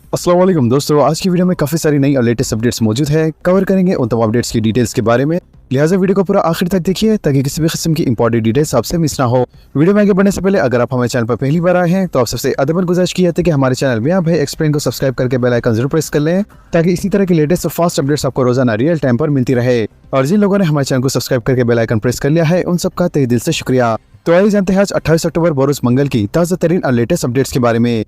अस्सलाम वालेकुम दोस्तों, आज की वीडियो में काफी सारी नई और लेटेस्ट अपडेट्स मौजूद है। कवर करेंगे उन तमाम अपडेट्स की डिटेल्स के बारे में, लिहाजा वीडियो को पूरा आखिर तक देखिए ताकि किसी भी किस्म की इंपॉर्टेंट डिटेल्स आपसे मिस ना हो। वीडियो में आगे बढ़ने से पहले अगर आप हमारे चैनल पर पहली बार आए हैं तो आप सबसे अदबन गुजारिश की जाती है कि हमारे चैनल में आप एक्सप्लेन को सब्सक्राइब करके बेल आइकन जरूर प्रेस कर लें ताकि इसी तरह की लेटेस्ट और फास्ट अपडेट्स आपको रोजाना रियल टाइम पर मिलती रहे। और जिन लोगों ने हमारे चैनल को सब्सक्राइब करके बेल आइकन प्रेस कर लिया है उन सबका तहे दिल से शुक्रिया। तो आइए जानते हैं आज 28 अक्टूबर बरोज मंगल की ताज़ा तरीन और लेटेस्ट अपडेट्स के बारे में।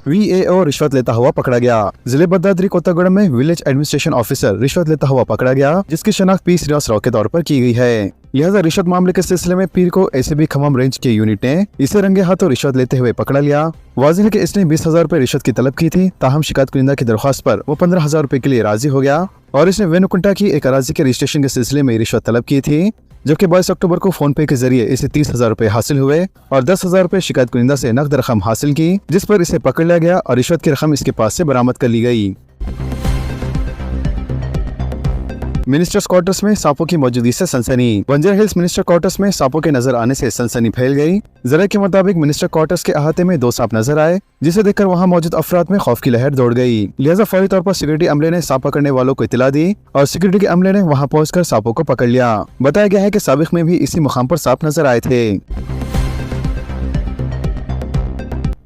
VAO रिश्वत लेता हुआ पकड़ा गया। जिले भद्राद्री कोत्तागुड़म में विलेज एडमिनिस्ट्रेशन ऑफिसर रिश्वत लेता हुआ पकड़ा गया, जिसकी शनाख्त पी श्रीनिवास राव के तौर पर की गई है। लिहाजा रिश्वत मामले के सिलसिले में पीर को ACB खम्मम रेंज के यूनिट ने इसे रंगे हाथों रिश्वत लेते हुए पकड़ा लिया। वाज़ेह है कि इसने 20,000 रुपए रिश्वत की तलब की थी, ताहम शिकायत कुनिंदा की दरख्वास्त पर वो 15,000 रुपए के लिए राजी हो गया और इसने वेनुकुंटा की एक अराजी के रजिस्ट्रेशन के सिलसिले में रिश्वत तलब की थी। जबकि 22 अक्टूबर को फोन पे के जरिए इसे 30,000 रुपए हासिल हुए और 10,000 रुपए शिकायत कुनिंदा से नकद रकम हासिल की, जिस पर इसे पकड़ लिया गया और रिश्वत की रकम इसके पास से बरामद कर ली गई। मिनिस्टर्स क्वार्टर्स में सांपों की मौजूदगी से सनसनी। बंजारा हिल्स मिनिस्टर क्वार्टर्स में सांपों के नजर आने से सनसनी फैल गई। जरा के मुताबिक मिनिस्टर क्वार्टर्स के अहाते में 2 सांप नजर आए, जिसे देखकर वहां मौजूद अफराद में खौफ की लहर दौड़ गई। लिहाजा फौरी तौर पर सिक्योरिटी अमले ने सांप पकड़ने वालों को इतला दी और सिक्योरिटी के अमले ने वहां पहुंचकर सांपों को पकड़ लिया। बताया गया है कि साबिक में भी इसी मुकाम पर सांप नजर आए थे।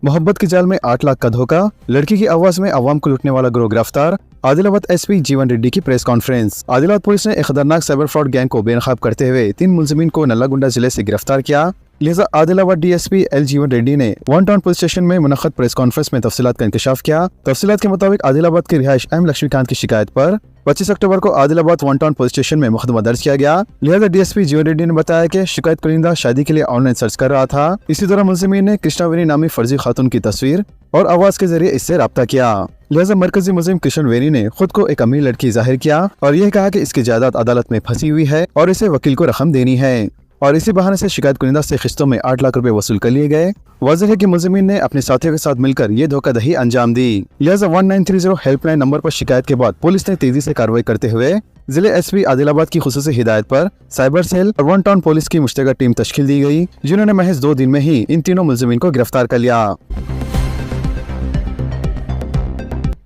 मोहब्बत की जाल में 8 लाख का धोखा, लड़की की आवाज में अवाम को लूटने वाला गिरोह गिरफ्तार। आदिलाबाद SP जीवन रेड्डी की प्रेस कॉन्फ्रेंस। आदिलाबाद पुलिस ने एक खतरनाक साइबर फ्रॉड गैंग को बेनकाब करते हुए 3 मुलजिमीन को नल्लागुंडा जिले से गिरफ्तार किया। लिहाजा आदिलाबाद DSP L जीवन रेड्डी ने वन टाउन पुलिस स्टेशन में मुनक्कद प्रेस कॉन्फ्रेंस में तफसीलात का इंकशाफ किया। तफसीलात के मुताबिक आदिलाबाद के रिहायश M लक्ष्मीकांत की शिकायत पर 25 अक्टूबर को Adilabad one town police station में मुकदमा दर्ज किया गया। लिहाजा DSP जीवन रेड्डी ने बताया कि शिकायत कुनिंदा शादी के लिए ऑनलाइन सर्च कर रहा था। इसी दौरान मुलजिमीन ने कृष्णा वेनी नामी फर्जी खातून की तस्वीर और आवाज के जरिए इससे राब्ता किया। लिहाजा मरकजी मुलजिम कृष्ण वेनी ने खुद को एक अमीर लड़की जाहिर किया और यह कहा कि इसकी जायदाद अदालत में फंसी हुई है और इसे वकील को रकम देनी है और इसी बहाने से शिकायत कुनिंदा से किस्तों में 8 लाख रुपए वसूल कर लिए गए। वाज़ेह है कि मुलजिमीन ने अपने साथियों के साथ मिलकर ये धोखाधड़ी अंजाम दी। लिहाजा 1930 हेल्पलाइन नंबर पर शिकायत के बाद पुलिस ने तेजी से कार्रवाई करते हुए जिले SP आदिलाबाद की खुसूसी हिदायत पर साइबर सेल और वन टाउन पुलिस की मुश्तरका टीम तश्कील दी गई, जिन्होंने महज 2 दिन में ही इन तीनों मुलजिमीन को गिरफ्तार कर लिया।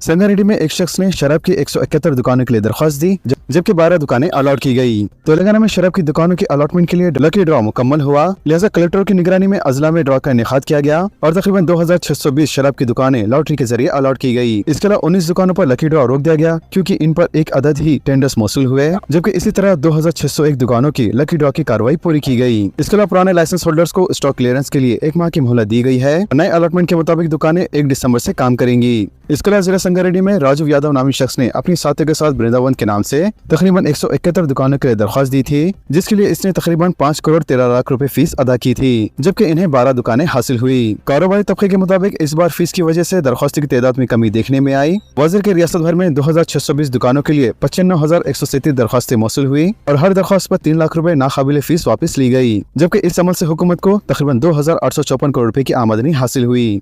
संगारेड्डी में एक शख्स ने शराब की 171 दुकानों के लिए दरख्वास्त दी, जबकि 12 दुकानें अलॉट की गई। तेलंगाना में शराब की दुकानों की अलॉटमेंट के लिए लकी ड्रॉ मुकम्मल हुआ। लिहाजा कलेक्टर की निगरानी में अजला में ड्रॉ का इनेकाद किया गया और तकरीबन 2620 शराब की दुकानें लॉटरी के जरिए अलॉट की गई। इसके अलावा 19 दुकानों पर लकी ड्रॉ रोक दिया गया क्योंकि इन पर एक अदद ही टेंडर्स मौसूल हुए, जबकि इसी तरह 2601 दुकानों की लकी ड्रॉ की कार्रवाई पूरी की गई। इसके अलावा पुराने लाइसेंस होल्डर्स को स्टॉक क्लियरेंस के लिए 1 माह की मोहलत दी गई है। नए अलॉटमेंट के मुताबिक दुकानें 1 दिसंबर से काम करेंगी। इसके अलावा जिला संगारेड्डी में राजू यादव नामी शख्स ने अपनी साथियों के साथ वृंदावन के नाम से तकरीबन 171 दुकानों के लिए दरख्वास्त दी थी, जिसके लिए इसने तकरीबन 5 करोड़ 13 लाख रुपए फीस अदा की थी, जबकि इन्हें 12 दुकानें हासिल हुई। कारोबारी तबके के मुताबिक इस बार फीस की वजह से दरख्वास्तों की तादाद में कमी देखने में आई। वाज़ेह के रियासत भर में 2620 दुकानों के लिए 95,137 दरख्वास्तें मौसूल हुई और हर दरख्वास्त पर 3 लाख रुपए नाकाबिले फीस वापस ली गई, जबकि इस अमल से हुकूमत को तकरीबन 2,854 करोड़ रुपए की आमदनी हासिल हुई।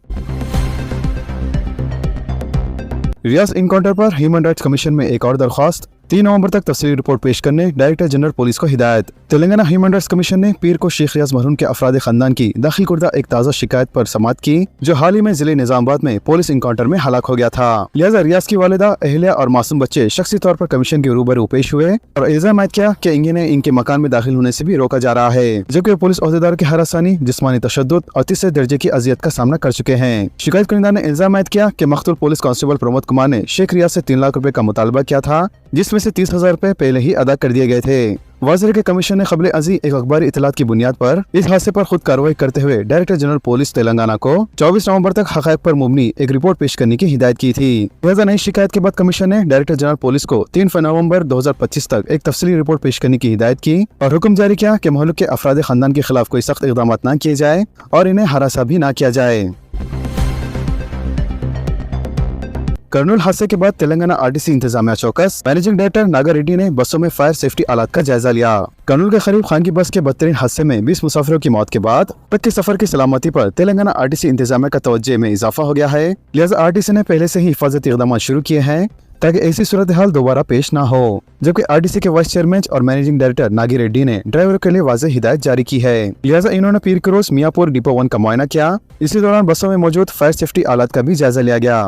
रियाज इनकाउंटर पर ह्यूमन राइट्स कमीशन में एक और दरख्वास्त। 3 नवंबर तक तफसीली रिपोर्ट पेश करने डायरेक्टर जनरल पुलिस को हिदायत। तेलंगाना ह्यूमन राइट्स कमीशन ने पीर को शेख रियाज मरहूम के अफराद खानदान की दाखिल कुर्दा एक ताज़ा शिकायत पर समाअत की, जो हाल ही में जिले निजामाबाद में पुलिस इनकाउंटर में हलाक हो गया था। लिहाजा रियाज की वालिदा, अहलिया और मासूम बच्चे शख्सी तौर पर कमीशन के रूबरू पेश हुए और इल्जाम आयद किया कि इन्हें इनके मकान में दाखिल होने से भी रोका जा रहा है, जबकि पुलिस ओहदेदार की हरासानी, जिस्मानी तशद्दुद और तीसरे दर्जे की अजियत का सामना कर चुके हैं। शिकायत कुनिंदा ने इल्जाम आयद किया कि मकतूल पुलिस कांस्टेबल प्रमोद कुमार ने शेख रियाज से 3 लाख रुपए का मुतालबा किया था, जिसमें से 30,000 रुपए पहले ही अदा कर दिए गए थे। वाज़ेह के कमीशन ने खबरे अजी एक अखबारी इतलात की बुनियाद पर इस हादसे पर खुद कार्रवाई करते हुए डायरेक्टर जनरल पुलिस तेलंगाना को 24 नवंबर तक हक़ाइक़ पर मुबनी एक रिपोर्ट पेश करने की हिदायत की थी। लिहाजा नई शिकायत के बाद कमीशन ने डायरेक्टर जनरल पुलिस को 3 नवंबर 2025 तक एक तफसीली रिपोर्ट पेश करने की हिदायत की और हुक्म जारी किया कि महल्लुक के अफराद खानदान के खिलाफ कोई सख्त इक़दाम न किए जाए और इन्हें हरासा भी न किया जाए। कर्नूल हादसे के बाद तेलंगाना RTC इंतजामिया चौकस। मैनेजिंग डायरेक्टर नागा रेड्डी ने बसों में फायर सेफ्टी आलात का जायजा लिया। कर्नूल के करीब खानगी बस के बदतरीन हादसे में 20 मुसाफिरों की मौत के बाद ट्रक के सफर की सलामती पर तेलंगाना RTC इंतजामिया का तवज्जो में इजाफा हो गया है। लिहाजा RTC ने पहले से ही हिफाजती इक़दाम शुरू किए हैं। ताकि ऐसी सूरत हाल दोबारा पेश ना हो। जबकि आरटीसी के वाइस चेयरमैन और मैनेजिंग डायरेक्टर नागी रेड्डी ने ड्राइवरों के लिए वाज़ेह हिदायत जारी की है। लिहाजा इन्होंने पीर के रोज मियापुर डिपो 1 का मुआयना किया। इसी दौरान बसों में मौजूद फायर सेफ्टी आलात का भी जायजा लिया गया।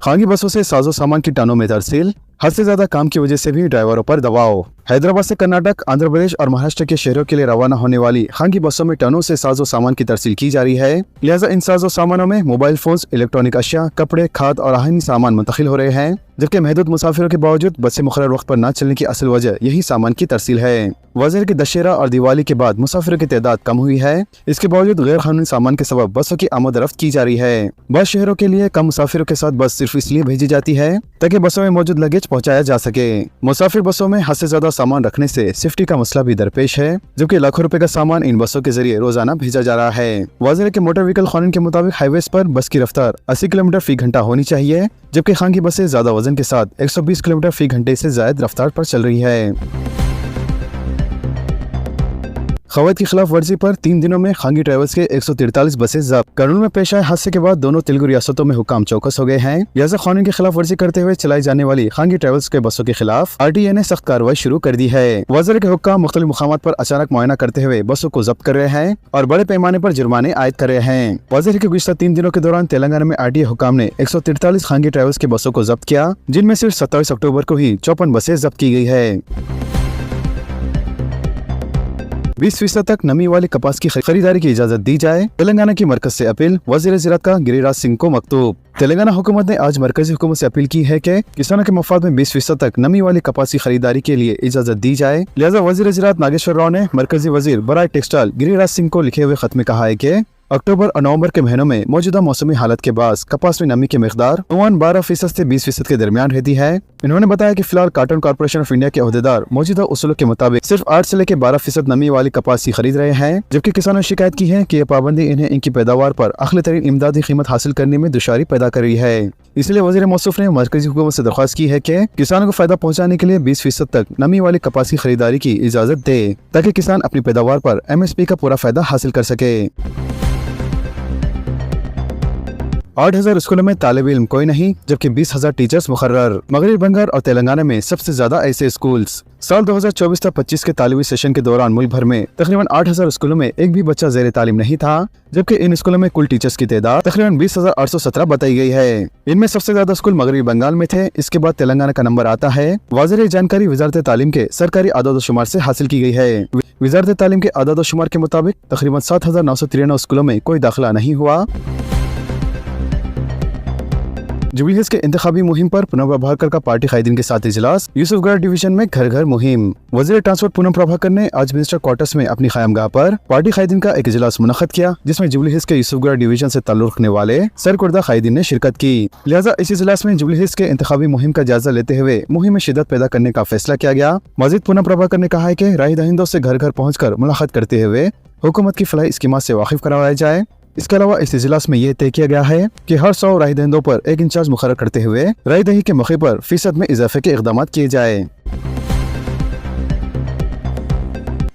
खांगी बसों से साजो सामान की टनों में तरसील, हद से ज्यादा काम की वजह से भी ड्राइवरों पर दबाव। हैदराबाद से कर्नाटक, आंध्र प्रदेश और महाराष्ट्र के शहरों के लिए रवाना होने वाली खांगी बसों में टनों से साजो सामान की तरसील की जा रही है। लिहाजा इन साजो सामानों में मोबाइल फोन्स, इलेक्ट्रॉनिक अशिया, कपड़े, खाद और आहनी सामान मुंतकिल हो रहे हैं। जबकि महदूद मुसाफिरों के बावजूद बसें मुकर्रर वक्त पर न चलने की असल वजह यही सामान की तरसील है। वजह कि दशहरा और दिवाली के बाद मुसाफिरों की तादाद कम हुई है। इसके बावजूद गैर कानूनी सामान के सबब बसों की आमद-रफ्त की जा रही है। बस शहरों के लिए कम मुसाफिरों के साथ बस सिर्फ इसलिए भेजी जाती है ताकि बसों में मौजूद लगेज पहुंचाया जा सके। मुसाफिर बसों में हद से ज्यादा सामान रखने से सेफ्टी का मसला भी दरपेश है, जबकि लाखों रुपए का सामान इन बसों के जरिए रोजाना भेजा जा रहा है। वाज़ेह के मोटर व्हीकल कानून के मुताबिक हाईवेज पर बस की रफ्तार 80 किलोमीटर फी घंटा होनी चाहिए, जबकि खांगी बसें ज्यादा वजन के साथ 120 किलोमीटर फी घंटे से ज्यादा रफ्तार पर चल रही है। खवायद की खिलाफ वर्जी पर 3 दिनों में खांगी ट्रेवल्स के 143 बसें जब्त। कानून में पेश आए हादसे के बाद दोनों तेलुगु रियासतों में हुकाम चौकस हो गए हैं। लिहाजा कानून की खिलाफ वर्जी करते हुए चलाई जाने वाली खांगी ट्रेवल्स के बसों के खिलाफ आरटीए ने सख्त कार्रवाई शुरू कर दी है। वज़ीर के हुक्काम मुख्तलिफ मुकामात पर अचानक मुआयना करते हुए बसों को जब्त कर रहे हैं और बड़े पैमाने पर जुर्माने आयद कर रहे हैं। वज़ीर के गुज़िश्ता 3 दिनों के दौरान तेलंगाना में आरटीए हुक्काम ने 143 खांगी ट्रेवल्स के बसों को जब्त किया, जिनमें सिर्फ 27 अक्टूबर को ही 54 बसें जब्त की गई है। 20% तक नमी वाली कपास की खरीदारी की इजाजत दी जाए, तेलंगाना की मरकज से अपील। वज़ीर ज़राअत का गिरिराज सिंह को मकतूब। तेलंगाना हुकूमत ने आज मरकजी हुकूमत से अपील की है कि किसानों के मफाद में 20% तक नमी वाली कपास की खरीदारी के लिए इजाजत दी जाए। लिहाजा वज़ीर ज़राअत नागेश्वर राव ने मरकजी वज़ीर बराए टेक्सटाइल गिरिराज सिंह को लिखे हुए खत में कहा है कि अक्टूबर और नवंबर के महीनों में मौजूदा मौसमी हालत के बाद कपास में नमी की मिकदार 12% से 20% के दरमियान रहती है। इन्होंने बताया कि फिलहाल कॉटन कॉर्पोरेशन ऑफ इंडिया के अहदेदार मौजूदा उसूलों के मुताबिक सिर्फ 8 से लेकर 12% नमी वाली कपास की खरीद रहे हैं, जबकि किसानों ने शिकायत की है कि यह पाबंदी इन्हें इनकी पैदावार पर अखली तरीन इमदादी कीमत हासिल करने में दुशारी पैदा कर रही है। इसलिए वज़ीर मौसूफ ने मरकजी हुकूमत से दरख्वास्त की है कि किसानों को फायदा पहुंचाने के लिए 20% तक नमी वाली कपास की खरीदारी की इजाजत दे, ताकि किसान अपनी पैदावार पर MSP का पूरा फायदा हासिल कर सके। 8,000 स्कूलों में तालिब इल्म कोई नहीं, जबकि 20,000 टीचर्स मुकर्रर। मगरबी बंगाल और तेलंगाना में सबसे ज्यादा ऐसे स्कूल्स। साल 2024-25 के तालिबी सेशन के दौरान मुल्क भर में तकरीबन 8,000 स्कूलों में एक भी बच्चा ज़ेर तालीम नहीं था, जबकि इन स्कूलों में कुल टीचर्स की तादाद तकरीबन 20,817 बताई गई है। इनमें सबसे ज्यादा स्कूल मगरबी बंगाल में थे, इसके बाद तेलंगाना का नंबर आता है। वाज़ेह जानकारी वजारत तालीम के सरकारी आदाद-ओ-शुमार से हासिल की गई है। वजारत तालीम के आदाद-ओ-शुमार के मुताबिक तकरीबन 7,993 स्कूलों में कोई दाखिला नहीं हुआ। जुबली हिल्स के इंतखाबी मुहिम पर पूनम प्रभाकर का पार्टी कायदीन के साथ इजलास। यूसुफगढ़ डिवीजन में घर घर मुहिम। वज़ीर ट्रांसपोर्ट पूनम प्रभाकर ने आज मिनिस्टर क्वार्टर्स में अपनी क़यामगाह पर पार्टी कायदीन का एक इजलास मुनक्कद किया, जिसमें जुबली हिल्स के यूसुफगढ़ डिवीजन से ताल्लुक़ रखने वाले सरकुर्दा कायदीन ने शिरकत की। लिहाजा इस इजलास में जुबली हिल्स के इंतखाबी मुहिम का जायजा लेते हुए मुहिम में शिद्दत पैदा करने का फैसला किया गया। मजीद पूनम प्रभाकर ने कहा है कि राय दहिंदों से घर घर पहुँच कर मुलाकात करते हुए हुकूमत की फलाही स्कीमात से वाकिफ करवाया जाए। इसके अलावा इस इजलास में यह तय किया गया है कि हर 100 राय दहिंदों पर एक इंचार्ज मुकर्रर करते हुए राय दही के मौके पर फीसद में इजाफे के इकदाम किए जाए।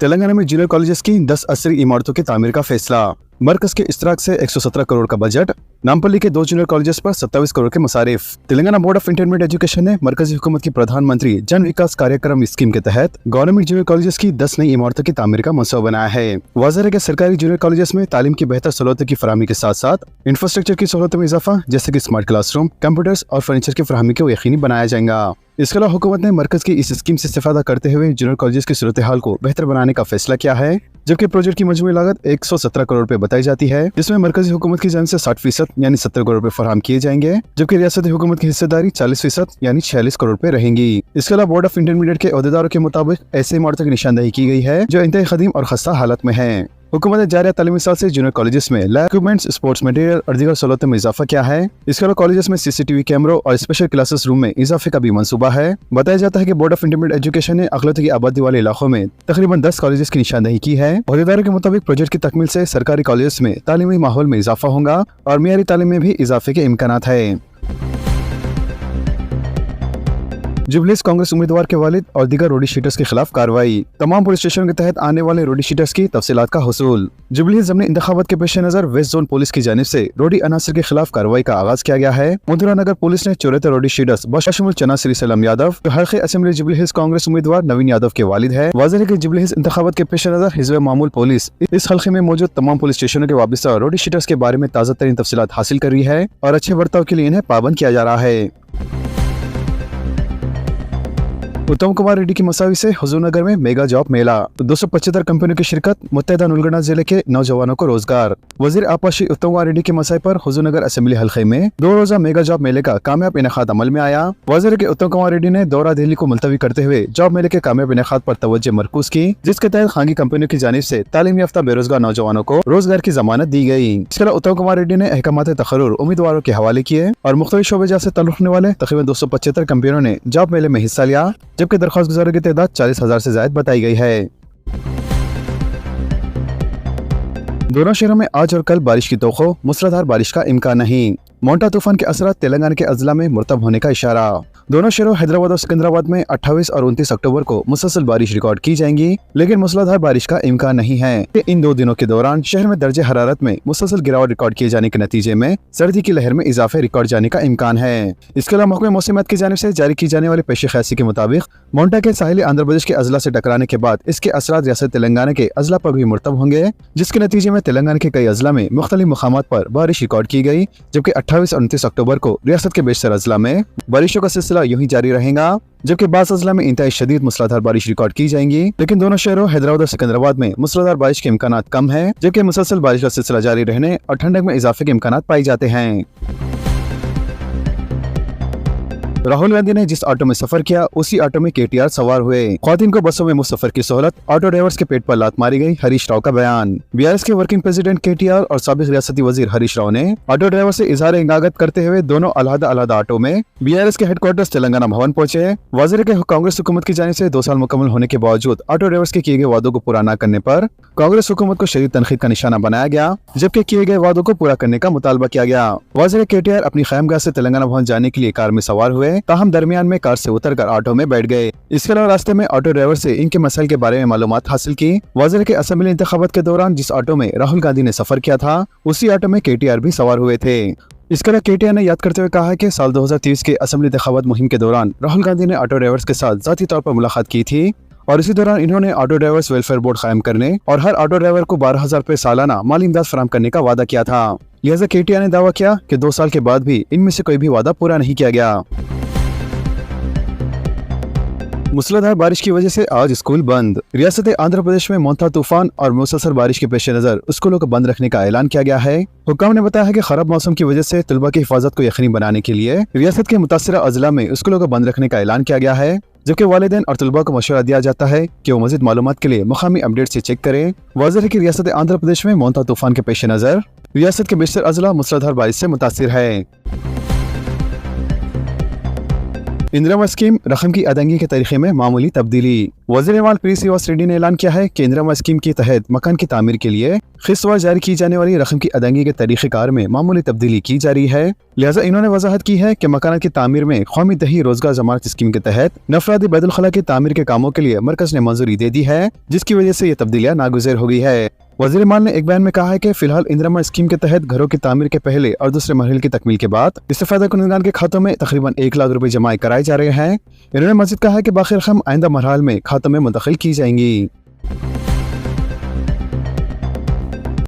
तेलंगाना में जूनियर कॉलेजेस की 10 असरी इमारतों की तामीर का फैसला। मरकज के इश्तराक से 117 करोड़ का बजट। नामपल्ली के 2 जूनियर कॉलेजेस पर 27 करोड़ के मसारिफ। Telangana board of intermediate education ने मरकजी हुकूमत की प्रधानमंत्री जन विकास कार्यक्रम स्कीम के तहत गवर्नमेंट जूनियर कॉलेजेस की 10 नई इमारतों की तामीर का मंसूबा बनाया है। वाज़ेह है कि सरकारी जूनियर कॉलेजेस में तालीम की बेहतर सहूलतों की फराहमी के साथ साथ इंफ्रास्ट्रक्चर की सहूलतों में इजाफा, जैसे कि स्मार्ट क्लासरूम, कंप्यूटर्स और फर्नीचर की फराहमी को यकीनी बनाया जाएगा। इसके अलावा हुकूमत ने मरकज की इस स्कीम से इस्तेफादा करते हुए जूनियर कॉलेजेस की सूरत हाल को बेहतर बनाने का फैसला किया है, जबकि प्रोजेक्ट की मजमूई लागत 117 करोड़ रुपए बताई जाती है, जिसमें मरकजी हुकूमत की जानिब से 60% यानी 70 करोड़ रुपए फराहम किए जाएंगे, जबकि रियासती हुकूमत की हिस्सेदारी 40% यानी 46 करोड़ रुपए रहेंगी। इसके अलावा बोर्ड ऑफ इंटरमीडिएट के अहदेदारों के मुताबिक ऐसे इमारतों की निशानदेही की गई है जो इंतहाई कदीम और खस्ता हालत में है। हुकूमत ने जारी तालीमी साल से जूनियर कॉलेजेस में लैब इक्विपमेंट्स, स्पोर्ट्स मटेरियल और दीगर सहूलतों में इजाफा किया है। इसके अलावा कॉलेजेस में CCTV कैमरों और स्पेशल क्लासेस रूम में इजाफे का भी मंसूबा है। बताया जाता है कि बोर्ड ऑफ इंटरमीडिएट एजुकेशन ने अक़लियत की आबादी वाले इलाकों में तकरीबन 10 कॉलेजेस की निशानदेही की है। अहदेदारों के मुताबिक प्रोजेक्ट की तकमील से सरकारी कॉलेजेस में तालीमी माहौल में इजाफा होगा और मियारी तालीम में भी इजाफे के इम्कानात है। जुबली हिल्स कांग्रेस उम्मीदवार के वालिद और दीगर रोडी शीटर्स के खिलाफ कार्रवाई। तमाम पुलिस स्टेशनों के तहत आने वाले रोडी शीटर्स की तफसीलात का हुसूल। जुबली हिल्स ज़मीनी इंतखाबात के पेश नजर वेस्ट जोन पुलिस की जानिब से रोडी अनासर के खिलाफ कार्रवाई का आगाज किया गया है। मथुरा नगर पुलिस ने चौराते रोडी शीटर्स बशमुल चनासरी सलाम यादव जो हल्के असेंबली जुबली हिल्स कांग्रेस उम्मीदवार नवीन यादव के वालिद है। वाज़ेह है कि जुबली हिल्स इंतखाबात के पेश नजर हिज़्ब मामूल पुलिस इस हल्के में मौजूद तमाम पुलिस स्टेशनों के वाबस्ता रोडी शीटर्स के बारे में ताज़ा तरीन तफसीलात हासिल कर रही है और अच्छे बर्ताव के लिए इन्हें पाबंद किया जा रहा है। उत्तम कुमार रेड्डी की मसावी से हुजूरनगर में मेगा जॉब मेला। 275 कंपनियों की शिरकत, मुत्तहिदा नुलगंडा जिले के नौजवानों को रोजगार। वजीर आपाशी उत्तम कुमार रेड्डी की मसाई पर हुजूरनगर असेंबली हल्के में 2 रोजा मेगा जॉब मेले का कामयाब इनेकाद अमल में आया। वजीर के उत्तम कुमार रेड्डी ने दौरा दिल्ली को मुलतवी करते हुए जॉब मेले के कामयाब इनेकाद पर तवज्जो मरकूज की, जिसके तहत खानगी कंपनियों की जानिब से तालीम याफ्ता बेरोजगार नौजवानों को रोजगार की जमानत दी गई। इसके अलावा उत्तम कुमार रेड्डी ने अहकामात तकर्रुर उम्मीदवारों के हवाले किए और मुख्तलिफ शोबेजात से ताल्लुक रखने वाले तकरीबन 275 कंपनियों ने जॉब मेले में हिस्सा लिया, जबकि दरख्वास्त गुजारों की तादाद 40,000 से ज्यादा बताई गई है। दोनों शहरों में आज और कल बारिश की तोखो, मूसलाधार बारिश का इम्कान नहीं। मोंटा तूफान के असरात तेलंगाना के अजला में मुर्तब होने का इशारा। दोनों शहरों हैदराबाद और सिकंदराबाद में 28 और 29 अक्टूबर को मुसलसल बारिश रिकॉर्ड की जाएंगी, लेकिन मूसलाधार बारिश का इम्कान नहीं है। इन 2 दिनों के दौरान शहर में दर्जे हरारत में मुसलसल गिरावट रिकॉर्ड किए जाने के नतीजे में सर्दी की लहर में इजाफे रिकॉर्ड जाने का इम्कान है। इसके अलावा महकमे मौसमियात की जानिब से जारी की जाने वाली पेशी ख्यासी के मुताबिक मोंटा के साहिली आंध्र प्रदेश के अजला से टकराने के बाद इसके असरात रियासत तेलंगाना के अजला पर भी मुर्तब होंगे, जिसके नतीजे में तेलंगाना के कई अजला में मुख्तलिफ मुकामात पर बारिश रिकॉर्ड की गई, जबकि 28 और 29 अक्टूबर को रियासत के बेशतर अजला में बारिशों का सिलसिला यूं ही जारी रहेगा, जबकि बाज़ अजला में इंतहाई शदीद मूसलाधार बारिश रिकॉर्ड की जाएंगी। लेकिन दोनों शहरों हैदराबाद और सिकंदराबाद में मूसलाधार बारिश के इम्कानात कम है, जबकि मुसलसल बारिश का सिलसिला जारी रहने और ठंडक में इजाफे के इम्कानात पाए जाते हैं। राहुल गांधी ने जिस ऑटो में सफर किया उसी ऑटो में केटीआर सवार हुए। ख्वातीन को बसों में मुसफर की सहूलत, ऑटो ड्राइवर्स के पेट पर लात मारी गई, हरीश राव का बयान। बीआरएस के वर्किंग प्रेसिडेंट केटीआर और साबिक रियासती वजीर हरीश राव ने ऑटो ड्राइवर से इजहार इंगागत करते हुए दोनों अलहदा ऑटो में बीआरएस के हेडक्वार्टर्स तेलंगाना भवन पहुंचे। वजीर के कांग्रेस हुकूमत की जानिब से 2 साल मुकम्मल होने के बावजूद ऑटो ड्राइवर्स के किए गए वादों को पूरा न करने पर कांग्रेस हुकूमत को शदीद तनकीद का निशाना बनाया गया, जबकि किए गए वादों को पूरा करने का मुतालबा किया गया। वजीर केटीआर अपनी ख़यामगाह से तेलंगाना भवन जाने के लिए कार में सवार हुए, ताहम दरमियान में कार से उतरकर ऑटो में बैठ गए। इसके अलावा रास्ते में ऑटो ड्राइवर से इनके मसाइल के बारे में मालूमात हासिल की। वज़ीर के असेंबली इंतखाबात के दौरान जिस ऑटो में राहुल गांधी ने सफर किया था उसी ऑटो में केटीआर भी सवार हुए थे। इसके अलावा केटीआर ने याद करते हुए कहा कि साल 2023 के असेंबली इंतखाबात मुहिम के दौरान राहुल गांधी ने ऑटो ड्राइवर्स के साथ जाती तौर पर मुलाकात की थी और इसी दौरान इन्होंने ऑटो ड्राइवर्स वेलफेयर बोर्ड कायम करने और हर ऑटो ड्राइवर को 12,000 रुपए सालाना माली इमदाद फराहम करने का वादा किया था। लिहाजा केटीआर ने दावा किया कि 2 साल के बाद भी इनमें से कोई भी वादा पूरा नहीं किया गया। मूसलाधार बारिश की वजह से आज स्कूल बंद। रियासत आंध्र प्रदेश में मोंटा तूफान और मुसलसल बारिश के पेश नजर स्कूलों को बंद रखने का ऐलान किया गया है। हुक्काम ने बताया है कि खराब मौसम की वजह से तलबा की हिफाजत को यकीनी बनाने के लिए रियासत के मुतासिरा अजला में स्कूलों को बंद रखने का ऐलान किया गया है, जबकि वालिदैन और तलबा को मशवरा दिया जाता है कि वो मज़ीद मालूमात के लिए मुकामी अपडेट से चेक करें। वाज़ेह है कि रियासत आंध्र प्रदेश में मोंटा तूफान के पेश नजर रियासत के बेशतर अजला मूसलाधार बारिश से मुतासिर है। इंदिरा स्कीम रकम की अदायगी के तरीके में मामूली तब्दीली। वज़ीर माल पी श्रीवास रेड्डी ने ऐलान किया है कि इंदिरा स्कीम के तहत मकान की तामीर के लिए किस्तवार जारी की जाने वाली रकम की अदायगी के तरीक़ेकार में मामूली तब्दीली की जा रही है। लिहाजा इन्होंने वजाहत की है कि मकान की तामीर में कौमी दही रोजगार जमानत स्कीम के तहत नफरादी बैतुल खला की तामीर के कामों के लिए मरकज ने मंजूरी दे दी है, जिसकी वजह से ये तब्दीलियाँ नागुज़र हो गई है। वज़ीर माल ने एक बयान में कहा है कि फिलहाल इंदिरा स्कीम के तहत घरों की तामीर के पहले और दूसरे मरहले की तकमील के बाद इस्तेफादा कुनंदगान के खातों में तकरीबन 1 लाख रुपए जमा कराए जा रहे हैं। इन्होंने मज़ीद कहा है कि बाकी रकम आइंदा मरहल में खातों में मुंतकिल की जाएंगी।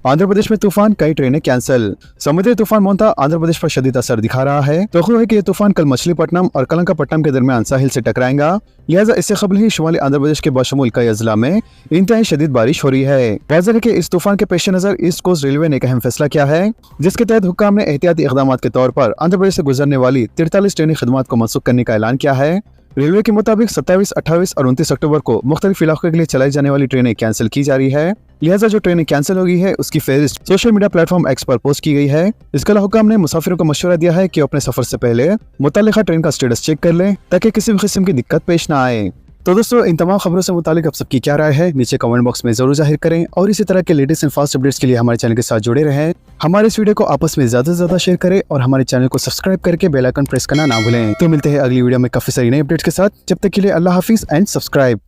आंध्र प्रदेश में तूफान, कई ट्रेनें कैंसिल। समुद्री तूफान मोंटा आंध्र प्रदेश पर शदीद असर दिखा रहा है। तो है कि ये तूफान कल मछलीपट्टनम और कलंकापट्टनम के दरमियान साहिल से टकराएगा। लिहाजा इससे कबल ही शुमाली आंध्र प्रदेश के बशमूल कई अजला में इंतहाई शदीद बारिश हो रही है। वाज़ेह है कि इस तूफान के पेश नजर ईस्ट कोस्ट रेलवे ने एक अहम फैसला किया है, जिसके तहत हुक्काम ने एहतियाती इक़दाम के तौर पर आंध्र प्रदेश से गुजरने वाली 43 ट्रेनी खदमात को मनसूख करने का ऐलान किया है। रेलवे के मुताबिक 27, 28 और 29 अक्टूबर को मुख्तलिफ इलाकों के लिए चलाई जाने वाली ट्रेनें कैंसिल की जा रही है। लिहाजा जो ट्रेनें कैंसिल हो गई है उसकी फहरिस्त सोशल मीडिया प्लेटफॉर्म एक्स पर पोस्ट की गई है। इसके अलावा हुक्काम ने मुसाफिरों को मशवरा दिया है कि अपने सफर से पहले मुतल्लिका ट्रेन का स्टेटस चेक कर लें ताकि किसी भी किस्म की दिक्कत पेश न आए। तो दोस्तों, इन तमाम खबरों से मुतालिक आप सबकी क्या राय है, नीचे कमेंट बॉक्स में जरूर जाहिर करें और इसी तरह के लेटेस्ट एंड फास्ट अपडेट्स के लिए हमारे चैनल के साथ जुड़े रहें। हमारे इस वीडियो को आपस में ज्यादा से ज्यादा शेयर करें और हमारे चैनल को सब्सक्राइब करके बेल आइकन प्रेस करना ना भूलें। तो मिलते हैं अगली वीडियो में काफी सारी नई अपडेट्स के साथ। जब तक के लिए अल्लाह हाफिज एंड सब्सक्राइब।